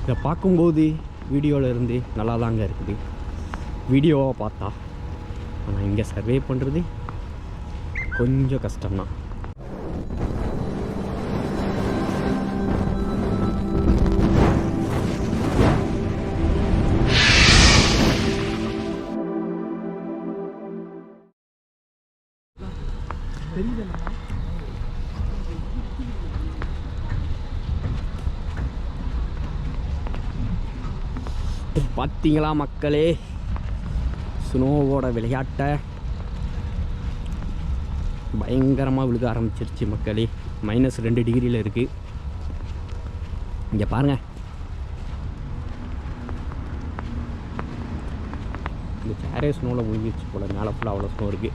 இதை பார்க்கும்போது வீடியோவில் இருந்து நல்லா தாங்க இருக்குது வீடியோவாக பார்த்தா. ஆனால் இங்கே சர்வே பண்ணுறது கொஞ்சம் கஷ்டம்தான். பார்த்தீங்களா மக்களே, ஸ்னோவோட விளையாட்டை பயங்கரமாக விழுக ஆரம்பிச்சிருச்சு மக்களே. -2 டிகிரியில் இருக்குது. இங்கே பாருங்கள், இந்த சேரே ஸ்னோவில் முழுங்கிடுச்சு போல். மேலே ஃபுல்லாக அவ்வளோ ஸ்னோ இருக்குது.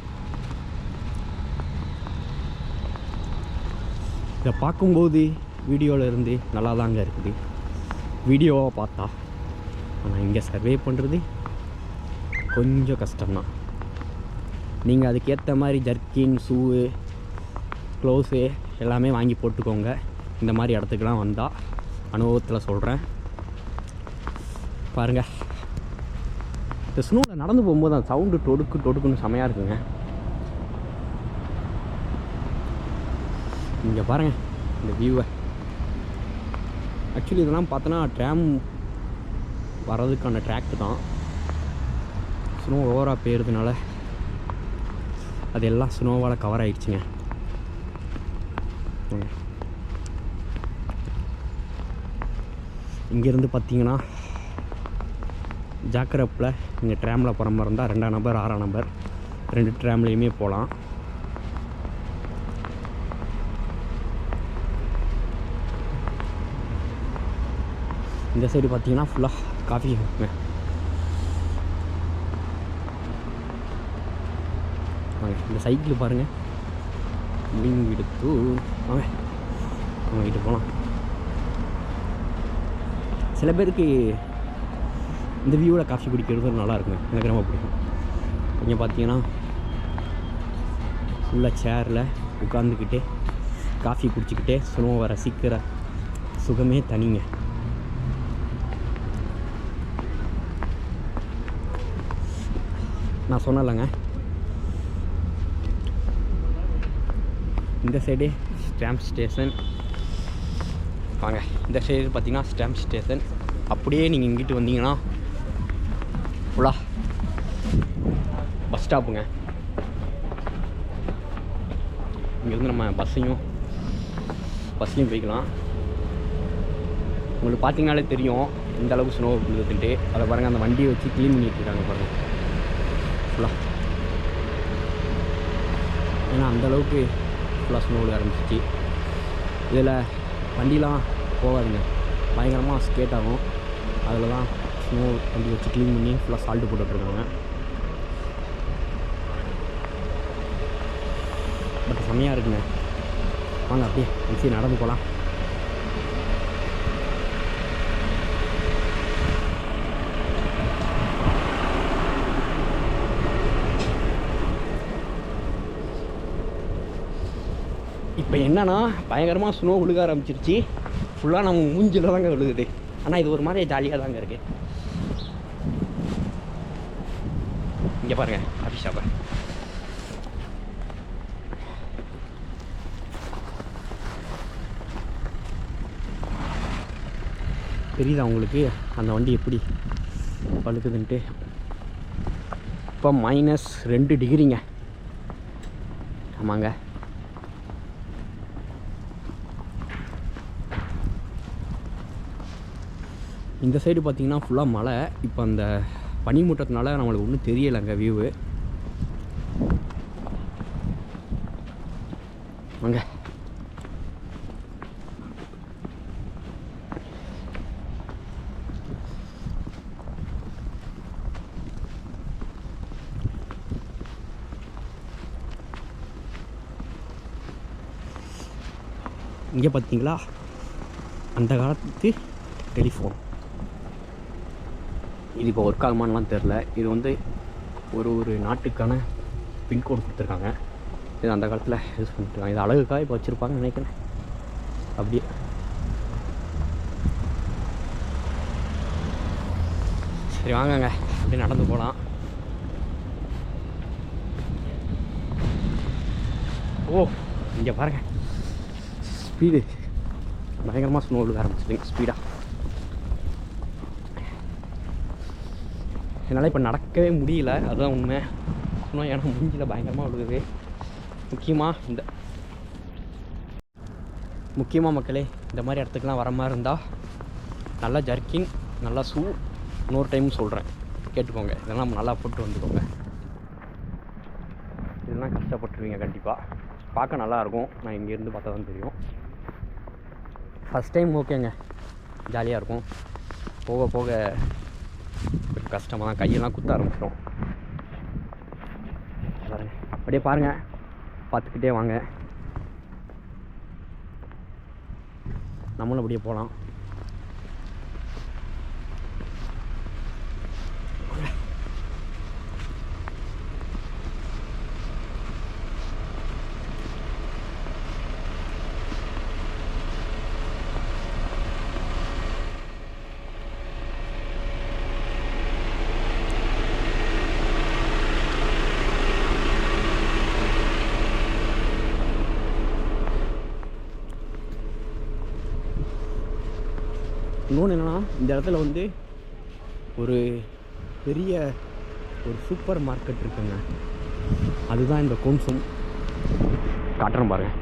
இதை பார்க்கும்போது வீடியோவில் இருந்து நல்லா தாங்க இருக்குது வீடியோவாக பார்த்தா. ஆனால் இங்கே சர்வே பண்ணுறது கொஞ்சம் கஷ்டம்தான். நீங்கள் அதுக்கேற்ற மாதிரி ஜர்க்கின், ஷூவு, க்ளவுஸு எல்லாமே வாங்கி போட்டுக்கோங்க. இந்த மாதிரி இடத்துக்குலாம் வந்தால் அனுபவத்தில் சொல்கிறேன். பாருங்கள், இந்த ஸ்னோவில் நடந்து போகும்போது அந்த சவுண்டு டொடுக்குன்னு செமையாக இருக்குங்க. இங்கே பாருங்கள் இந்த வியூவை. ஆக்சுவலி இதெல்லாம் பார்த்தோன்னா ட்ராம் வர்றதுக்கான ட்ராக்கு தான். ஸ்னோ ஓவராக பெய்யறதுனால அது எல்லாம் ஸ்னோவால் கவர் ஆகிடுச்சுங்க. இங்கேருந்து பார்த்தீங்கன்னா ஜாக்கரப்பில் இங்கே ட்ராமில் போகிற மாதிரி இருந்தால் 2ஆம் நம்பர் 6ஆம் நம்பர் 2 ட்ராம்லேயுமே போகலாம். இந்த சைடு பார்த்தீங்கன்னா ஃபுல்லாக காஃபி இருக்குங்க. இந்த சைக்கிள் பாருங்கள், எடுத்து வாங்க வீட்டு போகலாம். சில பேருக்கு இந்த வியூவில் காஃபி குடிக்கிறது நல்லா இருக்குங்க. எனக்கு ரொம்ப பிடிக்கும். இங்கே பார்த்தீங்கன்னா ஃபுல்லாக சேரில் உட்காந்துக்கிட்டே காஃபி குடிச்சிக்கிட்டே ஸ்னோவை ரசிக்கிற சுகமே தனிங்க. நான் சொன்னலைங்க, இந்த சைடு ஸ்டாம்ப் ஸ்டேஷன். வாங்க, இந்த சைடு பார்த்தீங்கன்னா ஸ்டாம்ப் ஸ்டேஷன். அப்படியே நீங்கள் இங்கிட்டு வந்தீங்கன்னா ஃபுல்லாக பஸ் ஸ்டாப்புங்க. இங்கேருந்து நம்ம பஸ்ஸையும் போய்க்கலாம். உங்களுக்கு பார்த்தீங்கனாலே தெரியும் இந்த அளவுக்கு ஸ்னோ விழுதுன்ட்டு. அதை பாருங்கள், அந்த வண்டியை வச்சு க்ளீன் பண்ணிட்டு இருக்காங்க பாருங்கள் ஃபுல்லாக. ஏன்னா அந்தளவுக்கு ஃபுல்லாக ஸ்னோ விழ ஆரம்பிச்சிச்சு. இதில் வண்டிலாம் போகாதுங்க, பயங்கரமாக ஸ்கேட் ஆகும். அதில் தான் ஸ்னோ வண்டி வச்சு க்ளீன் பண்ணி ஃபுல்லாக சால்ட்டு போட்டுட்ருக்காங்க. பட் செம்மையாக இருக்குங்க. வாங்க அப்படியே ஈஸியாக நடந்து போகலாம். இப்போ என்னன்னா பயங்கரமாக ஸ்னோ விழுக ஆரம்பிச்சிருச்சு. ஃபுல்லாக நம்ம மூஞ்சில் தாங்க விழுகுது. ஆனால் இது ஒரு மாதிரி ஜாலியாக தாங்க இருக்குது. இங்கே பாருங்கள் காஃபி ஷாப்பை. தெரியுதா உங்களுக்கு அந்த வண்டி எப்படி பழுக்குதுன்ட்டு? இப்போ -2 டிகிரிங்க. ஆமாங்க. இந்த சைடு பார்த்திங்கன்னா ஃபுல்லாக மழை. இப்போ அந்த பனிமூட்டத்தினால நம்மளுக்கு ஒன்றும் தெரியலைங்க வியூவு. வாங்க, இங்கே பார்த்தீங்களா அந்த காலத்து டெலிஃபோன். இது இப்போ ஒர்க் ஆகுமான்லாம் தெரில. இது வந்து ஒரு நாட்டுக்கான பின்கோடு கொடுத்துருக்காங்க. இது அந்த காலத்தில் யூஸ் பண்ணிட்டுருக்காங்க. இது அழகுக்காக இப்போ வச்சுருப்பாங்கன்னு நினைக்கிறேன். அப்படியே சரி வாங்கங்க, அப்படியே நடந்து போகலாம். ஓ இங்கே பாருங்கள், ஸ்பீடு பயங்கரமாக ஸ்னோ விழுக ஆரம்பிச்சிடுங்க ஸ்பீடாக. என்னால் இப்போ நடக்கவே முடியல, அதுதான் உண்மை. இன்னும் ஏன்னா மூஞ்சியில் பயங்கரமாக விழுகுது. முக்கியமாக மக்களே, இந்த மாதிரி இடத்துக்குலாம் வர மாதிரி இருந்தால் நல்லா ஜர்க்கிங், நல்லா ஷூ, இன்னொரு டைம் சொல்கிறேன் கேட்டுக்கோங்க, இதெல்லாம் நல்லா போட்டு வந்துக்கோங்க. இதெல்லாம் கஷ்டப்பட்டுருவீங்க கண்டிப்பாக. பார்க்க நல்லாயிருக்கும், நான் இங்கேருந்து பார்த்தா தான் தெரியும். ஃபஸ்ட் டைம் ஓகேங்க, ஜாலியாக இருக்கும். போக போக கொஞ்சம் கஷ்டமாக தான், கையெல்லாம் குத்த ஆரம்பிச்சிடும். பாருங்கள், அப்படியே பாருங்கள், பார்த்துக்கிட்டே வாங்க, நம்மளும் அப்படியே போகலாம். இன்னொன்று என்னென்னா, இந்த இடத்துல வந்து ஒரு பெரிய ஒரு சூப்பர் மார்க்கெட் இருக்குங்க, அதுதான் இந்த கோம்சம். காட்டுறேன் பாருங்கள்.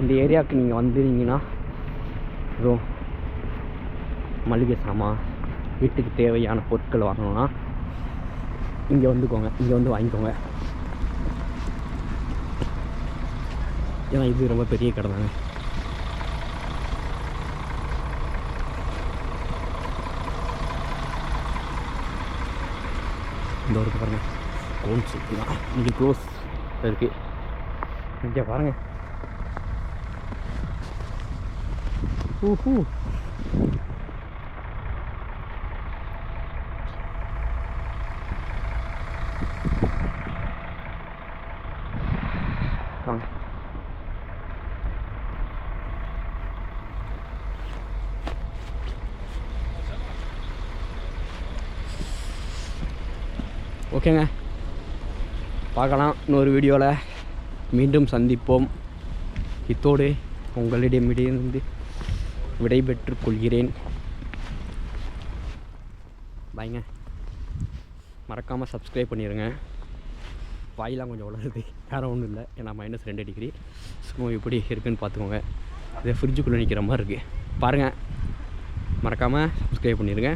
இந்த ஏரியாவுக்கு நீங்கள் வந்துருந்தீங்கன்னா ஏதோ மளிகை சாமான், வீட்டுக்கு தேவையான பொருட்கள் வாங்கணும்னா இங்கே வந்துக்கோங்க, இங்கே வந்து வாங்கிக்கோங்க. ஏன்னா இது ரொம்ப பெரிய கடை தாங்க. இந்த ஒரு பாருங்கள், கோன் சுற்றி தான் இங்கே க்ளோஸ் இருக்குது. இங்கே பாருங்கள், ஊஹூ வாங்க. ஓகேங்க, பார்க்கலாம் இன்னொரு வீடியோவில். மீண்டும் சந்திப்போம். இத்தோடு உங்களிடமிருந்து விடைபெற்றுக் கொள்கிறேன். பாய்ங்க. மறக்காமல் சப்ஸ்கிரைப் பண்ணிடுங்க. வாயிலாம் கொஞ்சம் உலருது, வேறு ஒன்றும் இல்லை, ஏன்னா -2 டிகிரி. ஸ்னோ எப்படி இருக்குதுன்னு பார்த்துக்கோங்க. இதே ஃப்ரிட்ஜுக்குள்ளே நிற்கிற மாதிரி இருக்குது பாருங்கள். மறக்காமல் சப்ஸ்கிரைப் பண்ணிடுங்க.